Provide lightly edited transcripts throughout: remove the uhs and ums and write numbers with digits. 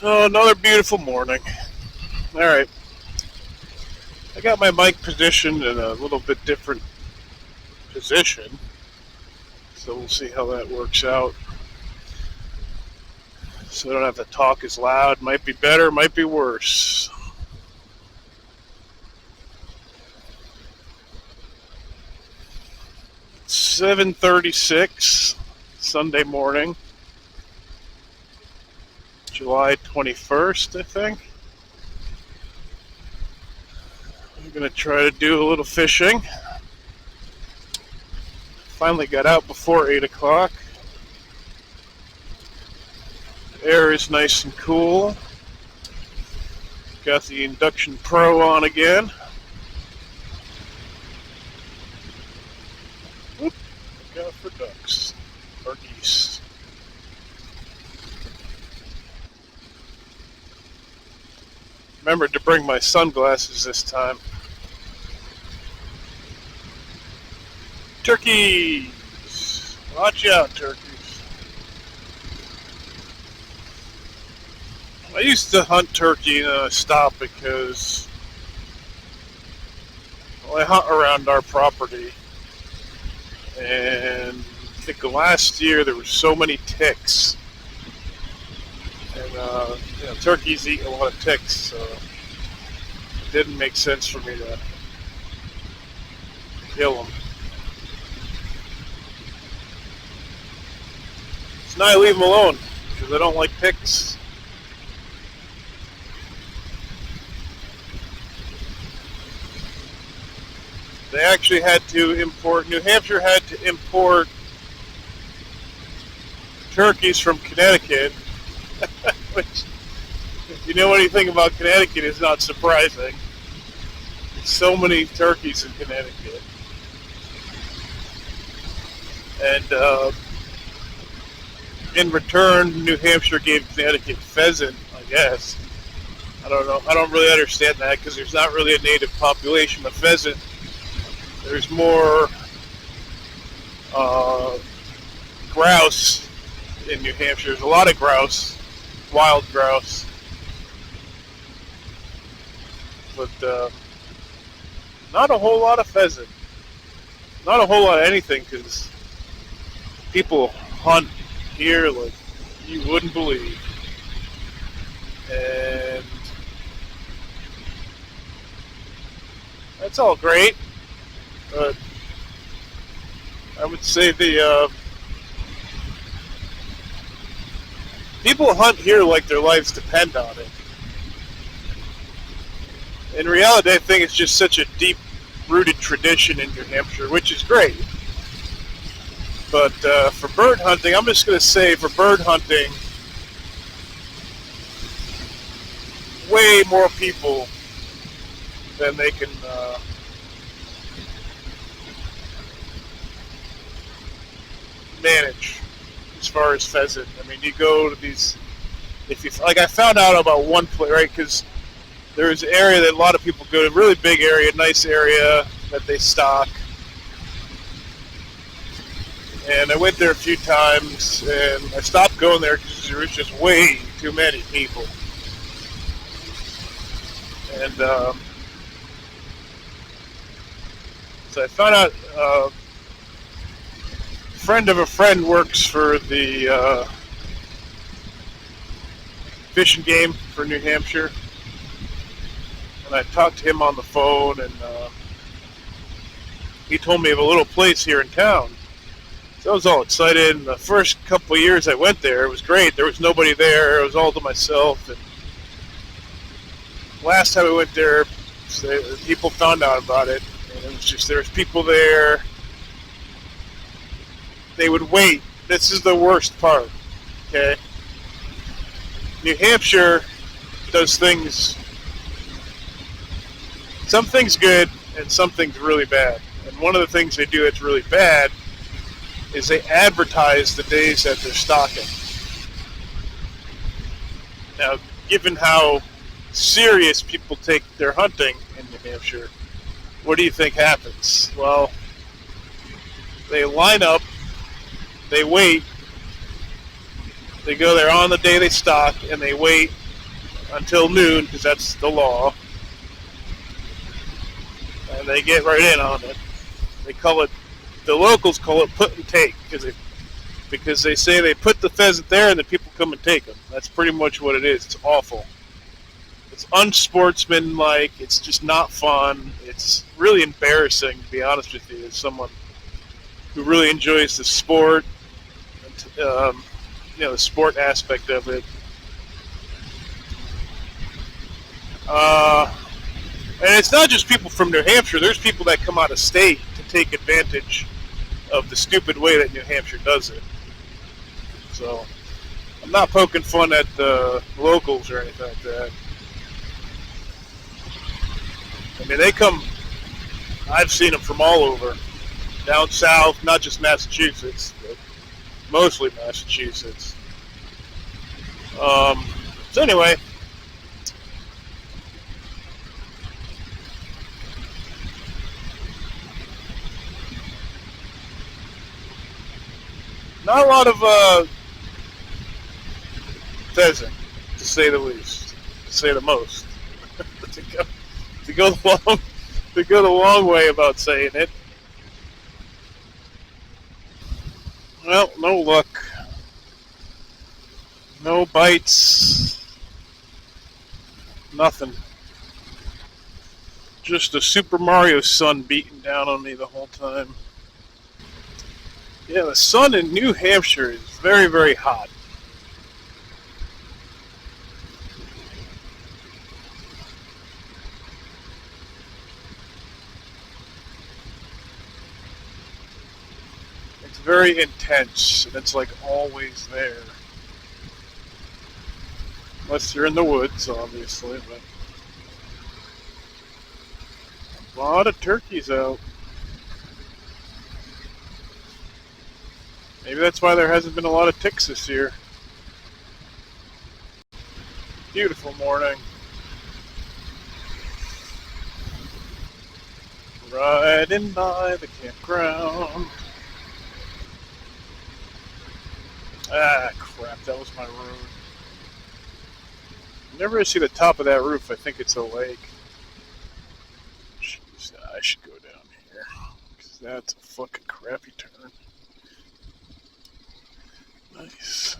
Oh, another beautiful morning. All right, I got my mic positioned in a little bit different position, so we'll see how that works out. So I don't have to talk as loud. Might be better, might be worse. 7:36, Sunday morning, July 21st, I think. I'm gonna try to do a little fishing. Finally got out before 8 o'clock. Air is nice and cool. Got the Induction Pro on again. Whoop, look out for ducks or geese. Remembered to bring my sunglasses this time. Turkeys! Watch out, turkeys. I used to hunt turkey and I stopped because I hunt around our property. And I think last year there were so many ticks. And turkeys eat a lot of ticks, so it didn't make sense for me to kill them. So now I leave them alone because I don't like ticks. They actually had to import, New Hampshire had to import turkeys from Connecticut, which, if you know anything about Connecticut, is not surprising. There's so many turkeys in Connecticut. And in return, New Hampshire gave Connecticut pheasant, I guess. I don't know. I don't really understand that because there's not really a native population of pheasant. There's more grouse in New Hampshire. There's a lot of grouse, wild grouse, but not a whole lot of pheasant. Not a whole lot of anything because people hunt here like you wouldn't believe. And that's all great. But I would say the people hunt here like their lives depend on it. In reality, I think it's just such a deep-rooted tradition in New Hampshire, which is great. But for bird hunting, I'm just going to say for bird hunting, way more people than they can manage as far as pheasant. I mean, you go to these, if you like, I found out about one place, right? Because there's an area that a lot of people go to, really big area, nice area that they stock. And I went there a few times, and I stopped going there because there was just way too many people. And so I found out a friend of a friend works for the Fish and Game for New Hampshire. And I talked to him on the phone, and he told me of a little place here in town. So I was all excited. And the first couple of years I went there, it was great. There was nobody there. I was all to myself. And last time I went there, people found out about it. And it was just, there was people there. They would wait. This is the worst part, okay? New Hampshire does things, some things good and some things really bad. And one of the things they do that's really bad is they advertise the days that they're stocking. Now, given how serious people take their hunting in New Hampshire, what do you think happens? Well, they line up, they wait, they go there on the day they stock, and they wait until noon because that's the law, and they get right in on it. They call it, the locals call it put and take because they say they put the pheasant there and the people come and take them. That's pretty much what it is. It's awful. It's unsportsmanlike. It's just not fun. It's really embarrassing, to be honest with you, as someone who really enjoys the sport, the sport aspect of it. And it's not just people from New Hampshire. There's people that come out of state to take advantage of the stupid way that New Hampshire does it. So I'm not poking fun at the locals or anything like that. I mean, they come, I've seen them from all over, down south, not just Massachusetts, but mostly Massachusetts. So anyway, not a lot of pheasant, to say the least, to say the most. to go the long way about saying it. Well, no luck. No bites. Nothing. Just a Super Mario sun beating down on me the whole time. Yeah, the sun in New Hampshire is very, very hot. It's very intense, and it's like always there. Unless you're in the woods, obviously, but a lot of turkeys out. Maybe that's why there hasn't been a lot of ticks this year. Beautiful morning. Riding by the campground. Ah, crap, that was my road. Whenever I see the top of that roof, I think it's a lake. Jeez, I should go down here, because that's a fucking crappy turn. Nice.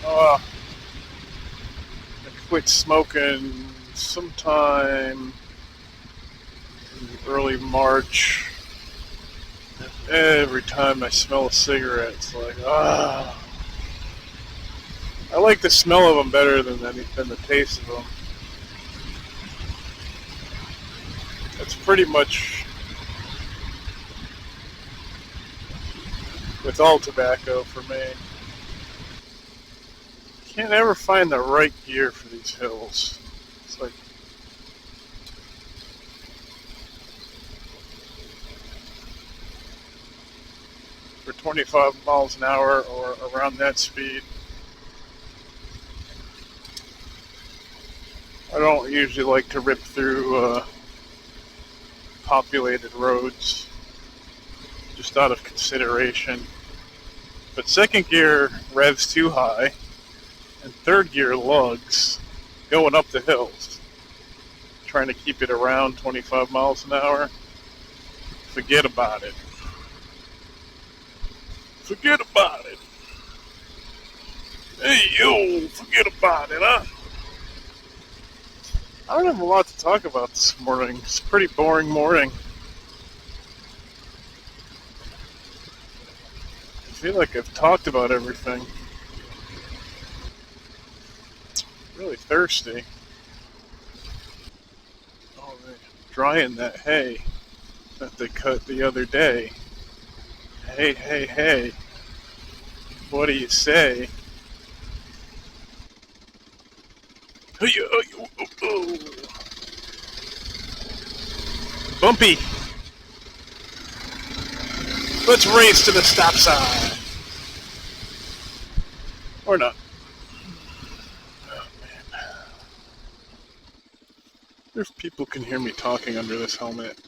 I quit smoking sometime in early March. Every time I smell a cigarette, it's like, I like the smell of them better than the taste of them. It's pretty much with all tobacco for me. Can't ever find the right gear for these hills. It's like for 25 miles an hour or around that speed. I don't usually like to rip through populated roads, just out of consideration. But second gear revs too high, and third gear lugs going up the hills, trying to keep it around 25 miles an hour. Forget about it. Forget about it. Hey, yo, forget about it, huh? I don't have a lot to talk about this morning. It's a pretty boring morning. I feel like I've talked about everything. Really thirsty. Oh, they're drying that hay that they cut the other day. Hey, hey, hey. What do you say? Bumpy. Let's race to the stop sign. Or not. Oh, man. If people can hear me talking under this helmet.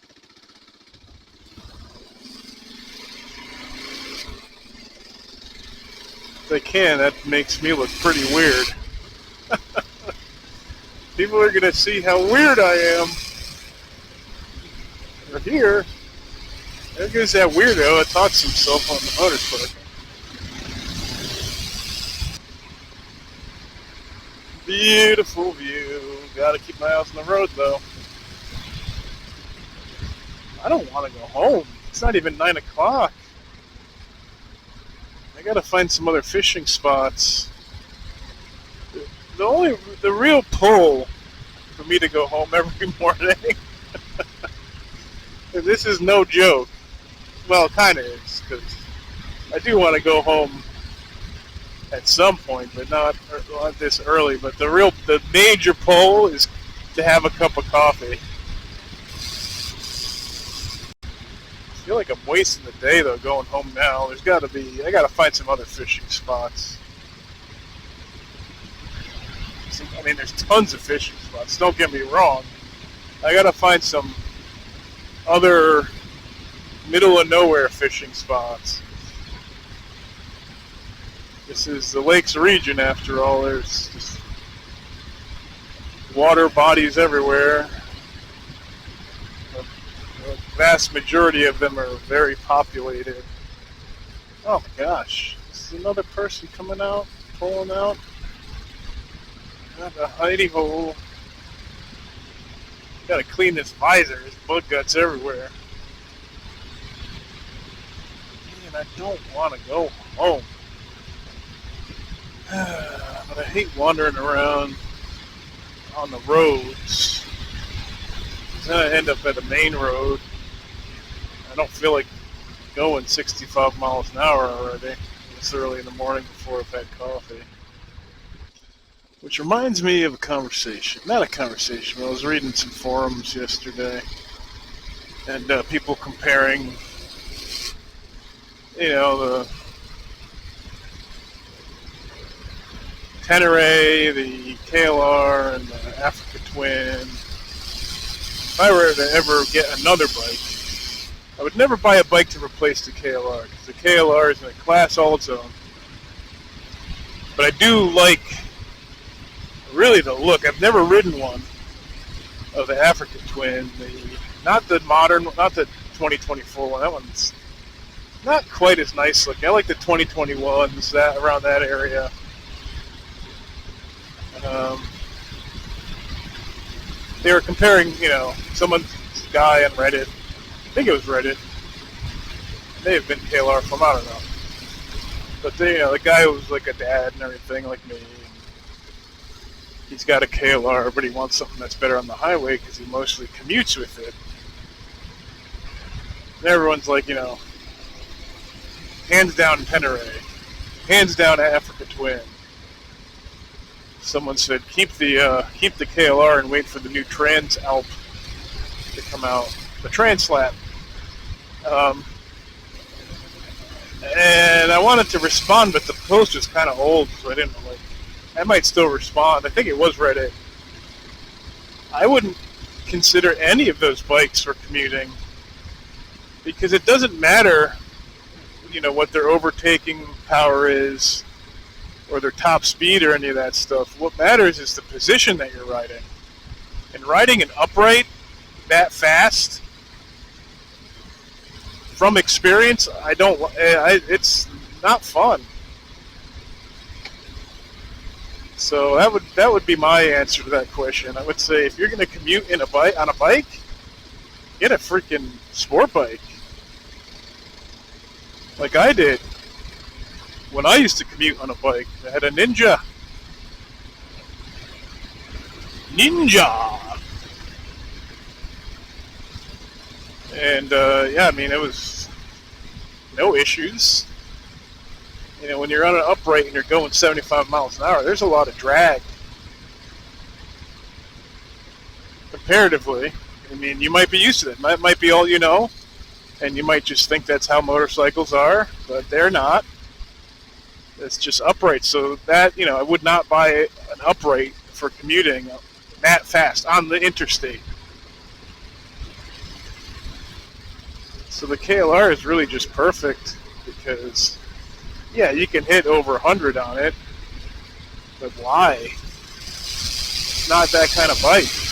they can, that makes me look pretty weird. People are going to see how weird I am. Or here, there goes that weirdo that talks himself on the motorcycle. Beautiful view. Gotta keep my eyes on the road, though. I don't want to go home. It's not even 9 o'clock. I gotta find some other fishing spots. The real pull for me to go home every morning, and this is no joke. Well, it kind of is, because I do want to go home at some point, but not this early. But the major pull is to have a cup of coffee. I feel like I'm wasting the day though going home now. I gotta find some other fishing spots. I mean, there's tons of fishing spots. Don't get me wrong. I gotta find some other middle of nowhere fishing spots. This is the lakes region, after all. There's just water bodies everywhere. The vast majority of them are very populated. Oh my gosh. This is another person coming out, pulling out. Got a hidey hole. Gotta clean this visor. There's bug guts everywhere. Man, I don't want to go home. But I hate wandering around on the roads. Then I end up at a main road. I don't feel like going 65 miles an hour already. It's early in the morning before I've had coffee. Which reminds me of a conversation. Not a conversation, but I was reading some forums yesterday. And people comparing, the Tenere, the KLR, and the Africa Twin. If I were to ever get another bike, I would never buy a bike to replace the KLR, because the KLR is in a class all its own. But I do like, really, the look. I've never ridden one of the Africa Twin. Not the modern, not the 2024 one. That one's not quite as nice looking. I like the 2021s, around that area. They were comparing, some guy on Reddit. I think it was Reddit. It may have been KLR from, I don't know. But the guy was like a dad and everything, like me. He's got a KLR, but he wants something that's better on the highway because he mostly commutes with it. And everyone's like, hands down Tenere, hands down Africa Twin. Someone said keep the KLR and wait for the new Trans Alp to come out, the Translap. And I wanted to respond, but the post was kind of old, so I didn't I might still respond. I think it was Reddit. I wouldn't consider any of those bikes for commuting, because it doesn't matter, what their overtaking power is, or their top speed or any of that stuff. What matters is the position that you're riding. And riding an upright that fast, from experience, it's not fun. So that would be my answer to that question. I would say if you're going to commute on a bike, get a freaking sport bike, like I did when I used to commute on a bike. I had a Ninja. And it was no issues. When you're on an upright and you're going 75 miles an hour, there's a lot of drag. Comparatively. You might be used to it. That might be all you know, and you might just think that's how motorcycles are, but they're not. It's just upright. So that, I would not buy an upright for commuting that fast on the interstate. So the KLR is really just perfect because Yeah, you can hit over 100 on it, but why? It's not that kind of bike.